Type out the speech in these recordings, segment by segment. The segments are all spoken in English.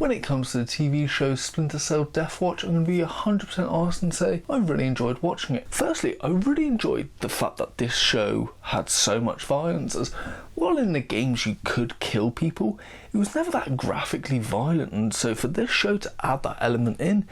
When it comes to the TV show Splinter Cell Deathwatch, I'm going to be 100% honest and say I really enjoyed watching it. Firstly, I really enjoyed the fact that this show had so much violence, as while in the games you could kill people, it was never that graphically violent, and so for this show to add that element in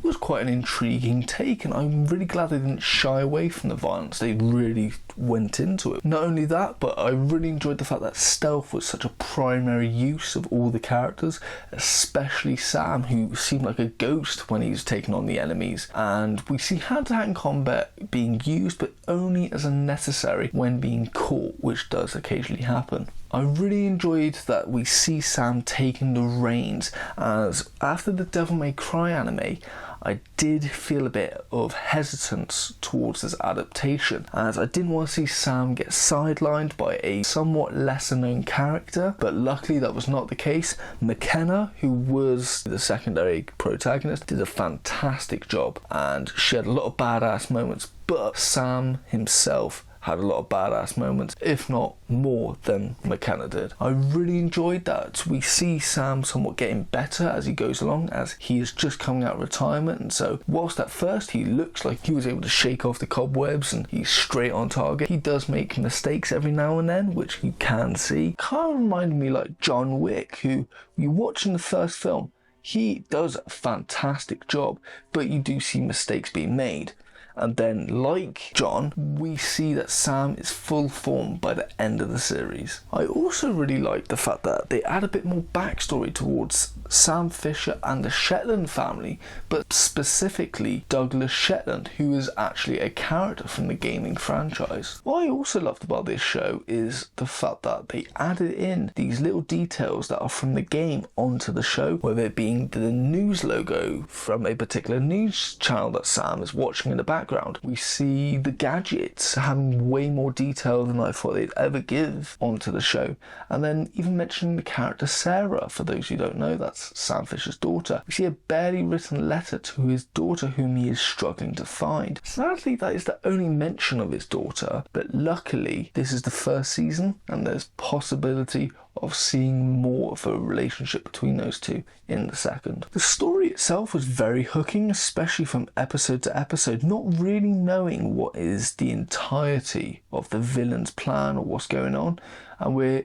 was quite an intriguing take, and I'm really glad they didn't shy away from the violence. They really went into it. Not only that, but I really enjoyed the fact that stealth was such a primary use of all the characters, especially Sam, who seemed like a ghost when he was taking on the enemies. And we see hand-to-hand combat being used, but only as a necessary when being caught, which does occasionally happen. I really enjoyed that we see Sam taking the reins, as after the Devil May Cry anime, I did feel a bit of hesitance towards this adaptation, as I didn't want to see Sam get sidelined by a somewhat lesser known character, but luckily that was not the case. McKenna, who was the secondary protagonist, did a fantastic job, and she had a lot of badass moments, but Sam himself had a lot of badass moments, if not more than McKenna did. I really enjoyed that. We see Sam somewhat getting better as he goes along, as he is just coming out of retirement, and so whilst at first he looks like he was able to shake off the cobwebs and he's straight on target, he does make mistakes every now and then, which you can see. Kind of reminded me like John Wick, who you watch in the first film, he does a fantastic job, but you do see mistakes being made. And then, like John, we see that Sam is full form by the end of the series. I also really like the fact that they add a bit more backstory towards Sam Fisher and the Shetland family, but specifically Douglas Shetland, who is actually a character from the gaming franchise. What I also loved about this show is the fact that they added in these little details that are from the game onto the show, whether it being the news logo from a particular news channel that Sam is watching in the background. We see the gadgets having way more detail than I thought they'd ever give onto the show, and then even mentioning the character Sarah. For those who don't know, that's Sam Fisher's daughter. We see a barely written letter to his daughter whom he is struggling to find. Sadly, that is the only mention of his daughter, but luckily this is the first season and there's possibility of seeing more of a relationship between those two in the second. The story itself was very hooking, especially from episode to episode, not really knowing what is the entirety of the villain's plan or what's going on, and we're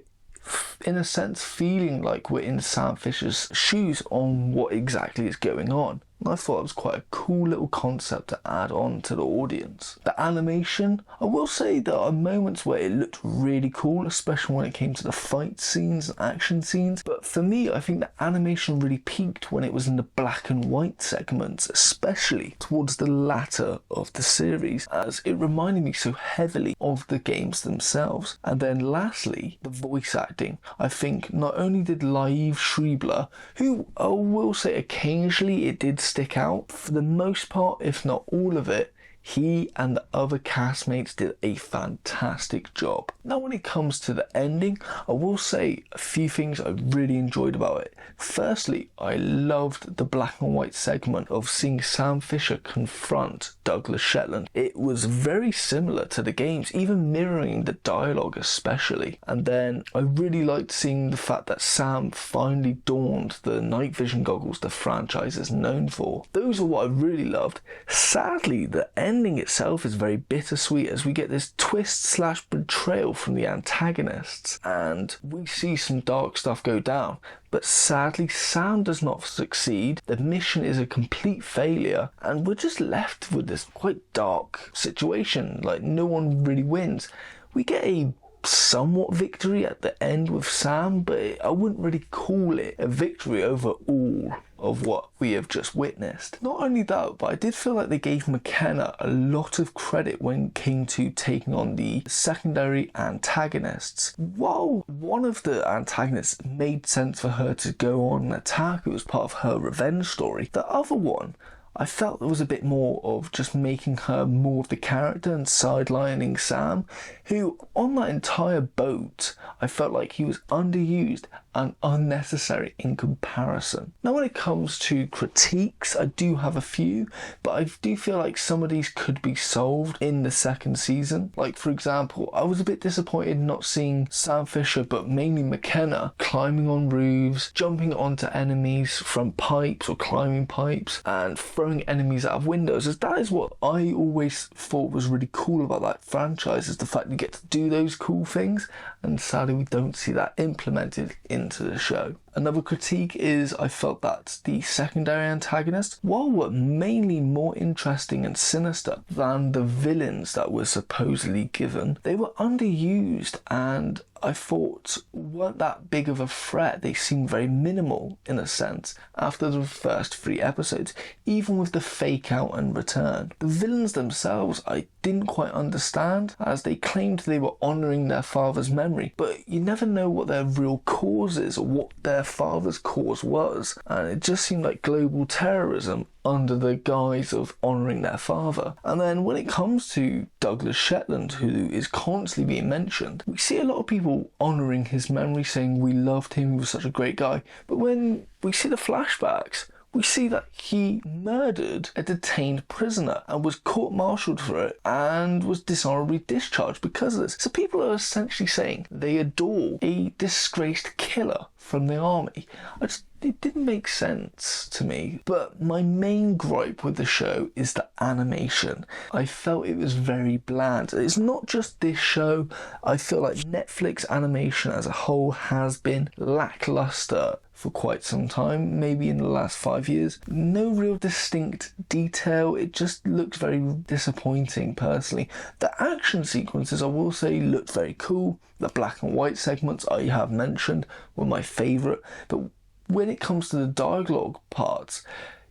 in a sense feeling like we're in Sam Fisher's shoes on what exactly is going on. I thought it was quite a cool little concept to add on to the audience. The animation, I will say there are moments where it looked really cool, especially when it came to the fight scenes and action scenes, but for me I think the animation really peaked when it was in the black and white segments, especially towards the latter of the series, as it reminded me so heavily of the games themselves. And then lastly, the voice acting. I think not only did Liev Schreiber, who I will say occasionally it did stick out, for the most part, if not all of it, he and the other castmates did a fantastic job. Now when it comes to the ending, I will say a few things I really enjoyed about it. Firstly, I loved the black and white segment of seeing Sam Fisher confront Douglas Shetland. It was very similar to the games, even mirroring the dialogue especially. And then I really liked seeing the fact that Sam finally donned the night vision goggles the franchise is known for. Those are what I really loved. Sadly, the ending itself is very bittersweet, as we get this twist/betrayal from the antagonists, and we see some dark stuff go down. But sadly, Sam does not succeed, the mission is a complete failure, and we're just left with this quite dark situation, like no one really wins. We get a somewhat victory at the end with Sam, but I wouldn't really call it a victory over all of what we have just witnessed. Not only that, but I did feel like they gave McKenna a lot of credit when it came to taking on the secondary antagonists. While one of the antagonists made sense for her to go on and attack, it was part of her revenge story, the other one, I felt there was a bit more of just making her more of the character and sidelining Sam, who on that entire boat, I felt like he was underused and unnecessary in comparison. Now when it comes to critiques, I do have a few, but I do feel like some of these could be solved in the second season. Like for example, I was a bit disappointed not seeing Sam Fisher, but mainly McKenna, climbing on roofs, jumping onto enemies from pipes or climbing pipes, and throwing enemies out of windows, as that is what I always thought was really cool about that franchise, is the fact you get to do those cool things, and sadly we don't see that implemented into the show. Another critique is I felt that the secondary antagonists, while were mainly more interesting and sinister than the villains that were supposedly given, they were underused and I thought weren't that big of a threat. They seemed very minimal in a sense after the first 3 episodes, even with the fake out and return. The villains themselves I didn't quite understand, as they claimed they were honouring their father's memory, but you never know what their real cause is or what their father's cause was, and it just seemed like global terrorism under the guise of honouring their father. And then when it comes to Douglas Shetland, who is constantly being mentioned, we see a lot of people honouring his memory, saying we loved him, he was such a great guy, but when we see the flashbacks, we see that he murdered a detained prisoner and was court-martialed for it and was dishonourably discharged because of this. So people are essentially saying they adore a disgraced killer from the army. It didn't make sense to me. But my main gripe with the show is the animation. I felt it was very bland. It's not just this show. I feel like Netflix animation as a whole has been lackluster for quite some time, maybe in the last 5 years. No real distinct detail. It just looked very disappointing personally. The action sequences, I will say, looked very cool. The black and white segments I have mentioned were my favourite, but when it comes to the dialogue parts,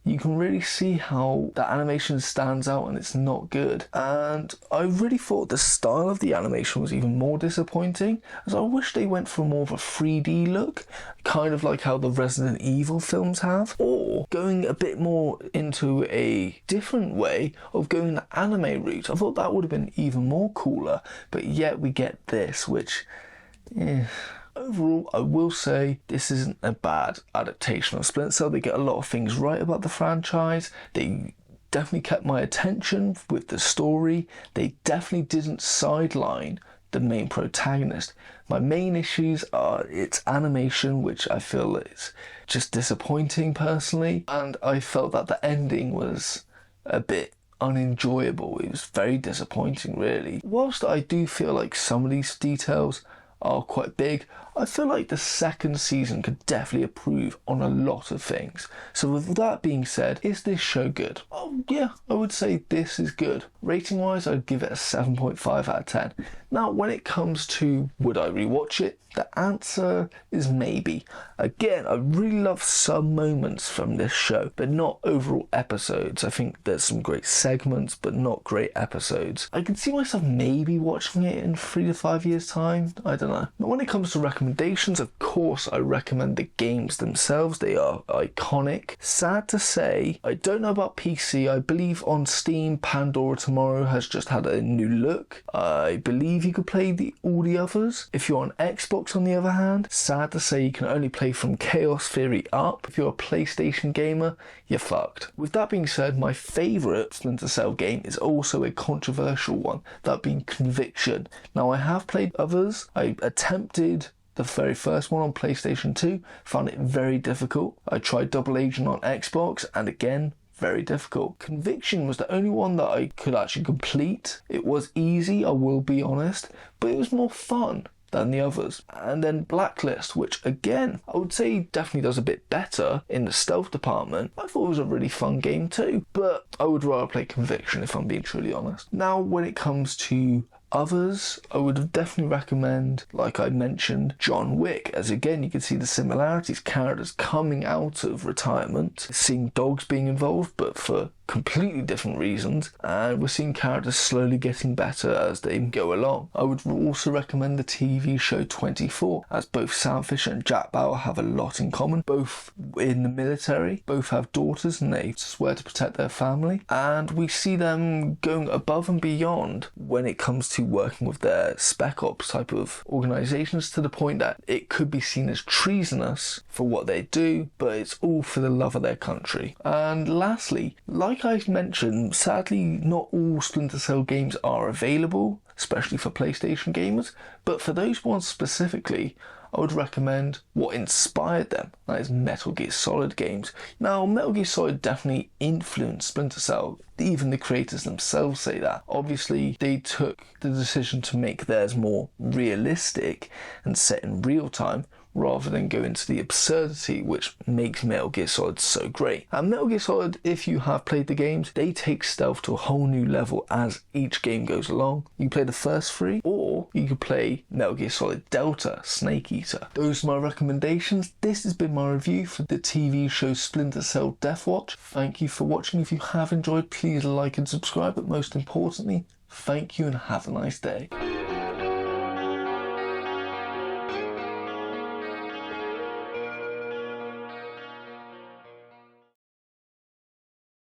you can really see how the animation stands out and it's not good. And I really thought the style of the animation was even more disappointing, as I wish they went for more of a 3D look, kind of like how the Resident Evil films have, or going a bit more into a different way of going the anime route. I thought that would have been even more cooler, but yet we get this, which... Overall, I will say this isn't a bad adaptation of Splinter Cell. They get a lot of things right about the franchise. They definitely kept my attention with the story. They definitely didn't sideline the main protagonist. My main issues are its animation, which I feel is just disappointing personally, and I felt that the ending was a bit unenjoyable. It was very disappointing, really. Whilst I do feel like some of these details are quite big, I feel like the second season could definitely improve on a lot of things. So with that being said, is this show good? Oh yeah, I would say this is good. Rating wise, I'd give it a 7.5 out of 10. Now when it comes to would I rewatch it, the answer is maybe. Again, I really love some moments from this show, but not overall episodes. I think there's some great segments, but not great episodes. I can see myself maybe watching it in 3 to 5 years time. I don't know. But when it comes to recommendations, of course I recommend the games themselves. They are iconic. Sad to say, I don't know about PC. I believe on Steam, Pandora Tomorrow has just had a new look. I believe you could play all the others. If you're on Xbox, on the other hand, sad to say you can only play from Chaos Theory up. If you're a PlayStation gamer, you're fucked. With that being said, my favourite Splinter Cell game is also a controversial one, that being Conviction. Now I have played others. I attempted the very first one on PlayStation 2, found it very difficult. I tried Double Agent on Xbox, and again, very difficult. Conviction was the only one that I could actually complete. It was easy, I will be honest, but it was more fun than the others. And then Blacklist, which again, I would say definitely does a bit better in the stealth department. I thought it was a really fun game too, but I would rather play Conviction if I'm being truly honest. Now, when it comes to Others, I would definitely recommend, like I mentioned, John Wick, as again, you can see the similarities, characters coming out of retirement, seeing dogs being involved, but for completely different reasons, and we're seeing characters slowly getting better as they go along. I would also recommend the TV show 24, as both Sam Fisher and Jack Bauer have a lot in common, both in the military, both have daughters and they swear to protect their family, and we see them going above and beyond when it comes to working with their spec ops type of organisations, to the point that it could be seen as treasonous for what they do, but it's all for the love of their country. And lastly, like I mentioned, sadly not all Splinter Cell games are available, especially for PlayStation gamers, but for those ones specifically, I would recommend what inspired them, that is Metal Gear Solid games. Now, Metal Gear Solid definitely influenced Splinter Cell, even the creators themselves say that. Obviously, they took the decision to make theirs more realistic and set in real time, rather than go into the absurdity which makes Metal Gear Solid so great. And Metal Gear Solid, if you have played the games, they take stealth to a whole new level as each game goes along. You can play the first three, or you could play Metal Gear Solid Delta, Snake Eater. Those are my recommendations. This has been my review for the TV show Splinter Cell Deathwatch. Thank you for watching. If you have enjoyed, please like and subscribe, but most importantly, thank you and have a nice day.